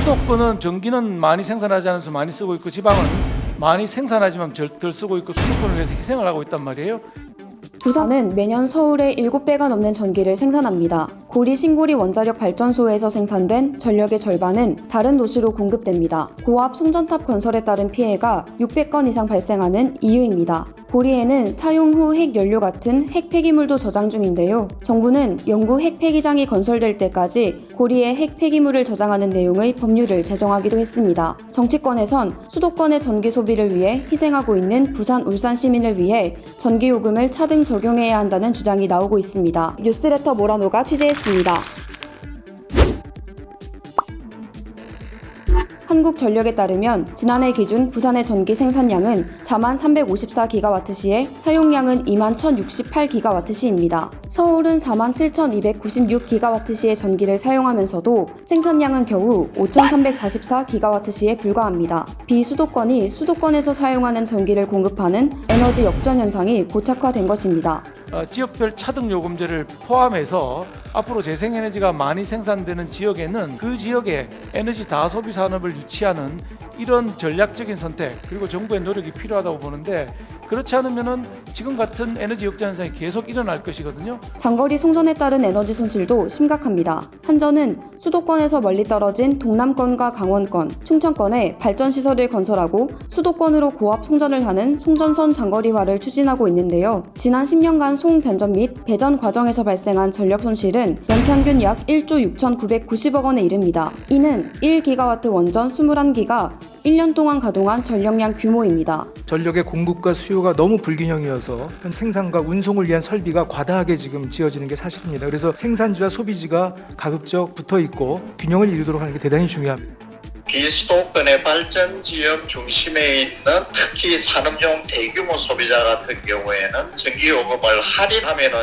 수도권은 전기는 많이 생산하지 않아서 많이 쓰고 있고 지방은 많이 생산하지만 덜 쓰고 있고 수도권을 위해서 희생을 하고 있단 말이에요. 부산은 매년 서울의 7배가 넘는 전기를 생산합니다. 고리 신고리 원자력 발전소에서 생산된 전력의 절반은 다른 도시로 공급됩니다. 고압 송전탑 건설에 따른 피해가 600건 이상 발생하는 이유입니다. 고리에는 사용 후 핵연료 같은 핵 폐기물도 저장 중인데요. 정부는 영구 핵 폐기장이 건설될 때까지 고리에 핵 폐기물을 저장하는 내용의 법률을 제정하기도 했습니다. 정치권에선 수도권의 전기 소비를 위해 희생하고 있는 부산, 울산 시민을 위해 전기요금을 차등 적용해야 한다는 주장이 나오고 있습니다. 뉴스레터 모라노가 취재했습니다. 한국전력에 따르면 지난해 기준 부산의 전기 생산량은 4만 354기가와트시에 사용량은 2만 1068기가와트시입니다. 서울은 4만 7296기가와트시의 전기를 사용하면서도 생산량은 겨우 5344기가와트시에 불과합니다. 비수도권이 수도권에서 사용하는 전기를 공급하는 에너지 역전 현상이 고착화된 것입니다. 지역별 차등 요금제를 포함해서 앞으로 재생에너지가 많이 생산되는 지역에는 그 지역의 에너지 다소비 산업을 유치하는 이런 전략적인 선택 그리고 정부의 노력이 필요하다고 보는데 그렇지 않으면은 지금 같은 에너지 역전 현상이 계속 일어날 것이거든요. 장거리 송전에 따른 에너지 손실도 심각합니다. 한전은 수도권에서 멀리 떨어진 동남권과 강원권, 충청권에 발전시설을 건설하고 수도권으로 고압 송전을 하는 송전선 장거리화를 추진하고 있는데요. 지난 10년간 송변전 및 배전 과정에서 발생한 전력 손실은 연평균 약 1조 6,990억 원에 이릅니다. 이는 1기가와트 원전 21기가 1년 동안 가동한 전력량 규모입니다. 전력의 공급과 수요가 너무 불균형이어서 생산과 운송을 위한 설비가 과다하게 지금 지어지는 게 사실입니다. 그래서 생산지와 소비지가 가급적 붙어 있고 균형을 이루도록 하는 게 대단히 중요합니다. 비수도권의 발전 지역 중심에 있는 특히 산업용 대규모 소비자 같은 경우에는 전기요금을 할인하면은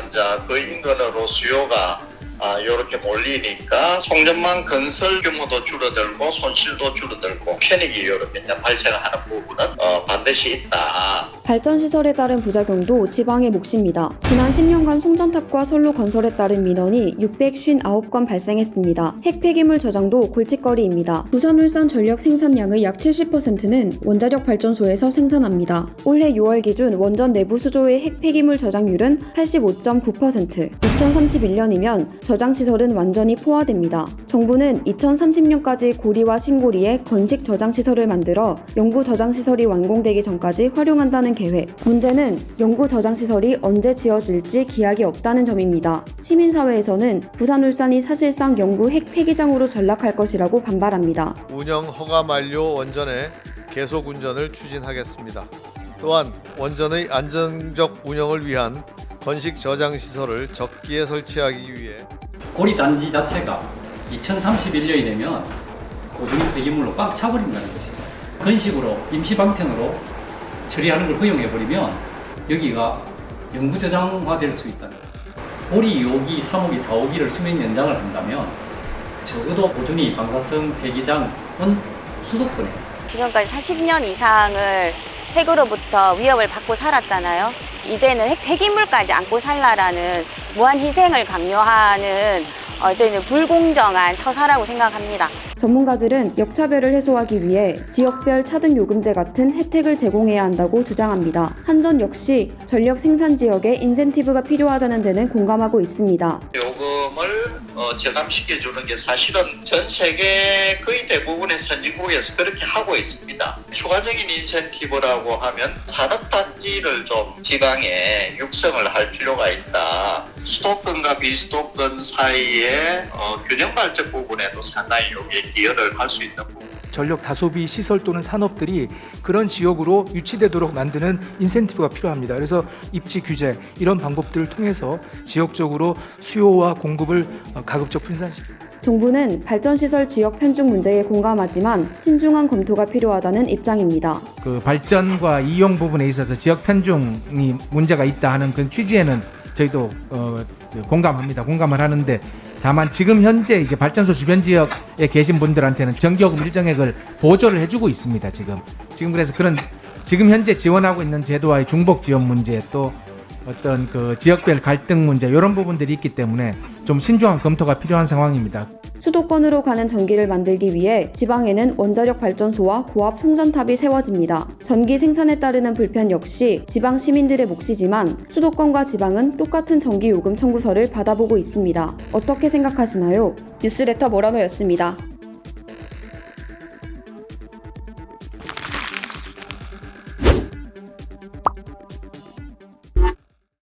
그 인근으로 수요가 이렇게 몰리니까 송전망 건설 규모도 줄어들고 손실도 줄어들고 편익이 이렇게 발생하는 부분은 반드시 있다. 발전시설에 따른 부작용도 지방의 몫입니다. 지난 10년간 송전탑과 선로 건설에 따른 민원이 659건 발생했습니다. 핵 폐기물 저장도 골칫거리입니다. 부산, 울산 전력 생산량의 약 70%는 원자력 발전소에서 생산합니다. 올해 6월 기준 원전 내부 수조의 핵 폐기물 저장률은 85.9%, 2031년이면 저장시설은 완전히 포화됩니다. 정부는 2030년까지 고리와 신고리에 건식 저장시설을 만들어 영구 저장시설이 완공되기 전까지 활용한다는 계획. 문제는 영구 저장시설이 언제 지어질지 기약이 없다는 점입니다. 시민사회에서는 부산, 울산이 사실상 영구 핵 폐기장으로 전락할 것이라고 반발합니다. 운영 허가 만료 원전의 계속 운전을 추진하겠습니다. 또한 원전의 안정적 운영을 위한 건식 저장 시설을 적기에 설치하기 위해 고리 단지 자체가 2031년이 되면 고준위 폐기물로 꽉 차버린다는 것이죠. 건식으로 임시 방편으로 처리하는 걸 허용해버리면 여기가 영구 저장화될 수 있다는 거죠. 고리 2호기, 3호기, 4호기를 수명 연장을 한다면 적어도 고준위 방사성 폐기장은 수도권에 지금까지 40년 이상을 핵으로부터 위협을 받고 살았잖아요. 이제는 핵 폐기물까지 안고 살라라는 무한 희생을 강요하는 저희는 불공정한 처사라고 생각합니다. 전문가들은 역차별을 해소하기 위해 지역별 차등 요금제 같은 혜택을 제공해야 한다고 주장합니다. 한전 역시 전력 생산 지역에 인센티브가 필요하다는 데는 공감하고 있습니다. 요금을 절감시켜주는 게 사실은 전 세계 거의 대부분의 선진국에서 그렇게 하고 있습니다. 추가적인 인센티브라고 하면 산업단지를 좀 지방에 육성을 할 필요가 있다. 수도권과 비수도권 사이에 균형 발전 부분에도 상당히 여기에 기여를 할 수 있는 부분. 전력 다소비 시설 또는 산업들이 그런 지역으로 유치되도록 만드는 인센티브가 필요합니다. 그래서 입지 규제 이런 방법들을 통해서 지역적으로 수요와 공급을 가급적 분산시킵니다. 정부는 발전시설 지역 편중 문제에 공감하지만 신중한 검토가 필요하다는 입장입니다. 그 발전과 이용 부분에 있어서 지역 편중이 문제가 있다 하는 그 취지에는 저희도 공감합니다. 공감을 하는데 다만 지금 현재 이제 발전소 주변 지역에 계신 분들한테는 전기요금 일정액을 보조를 해주고 있습니다. 지금 그래서 그런 지금 현재 지원하고 있는 제도와의 중복 지원 문제 또 어떤 그 지역별 갈등 문제 이런 부분들이 있기 때문에 좀 신중한 검토가 필요한 상황입니다. 수도권으로 가는 전기를 만들기 위해 지방에는 원자력 발전소와 고압 송전탑이 세워집니다. 전기 생산에 따르는 불편 역시 지방 시민들의 몫이지만 수도권과 지방은 똑같은 전기 요금 청구서를 받아보고 있습니다. 어떻게 생각하시나요? 뉴스레터 모라노였습니다.